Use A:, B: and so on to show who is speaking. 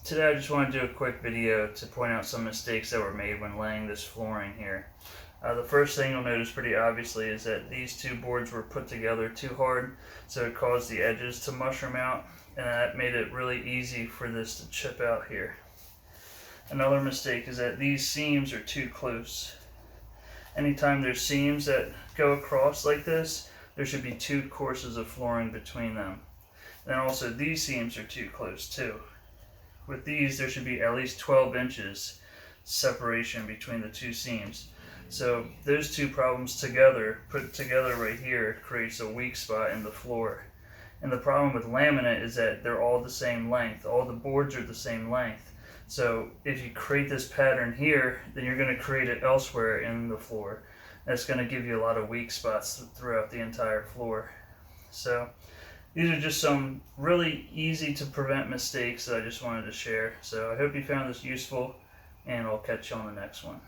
A: Today I just want to do a quick video to point out some mistakes that were made when laying this flooring here. The first thing you'll notice pretty obviously is that these two boards were put together too hard, so it caused the edges to mushroom out, and that made it really easy for this to chip out here. Another mistake is that these seams are too close. Anytime there's seams that go across like this, there should be two courses of flooring between them. And then also these seams are too close too. With these, there should be at least 12 inches separation between the two seams. So those two problems together, put together right here, creates a weak spot in the floor. And the problem with laminate is that they're all the same length. All the boards are the same length. So if you create this pattern here, then you're going to create it elsewhere in the floor. That's going to give you a lot of weak spots throughout the entire floor. So these are just some really easy to prevent mistakes that I just wanted to share. So I hope you found this useful, and I'll catch you on the next one.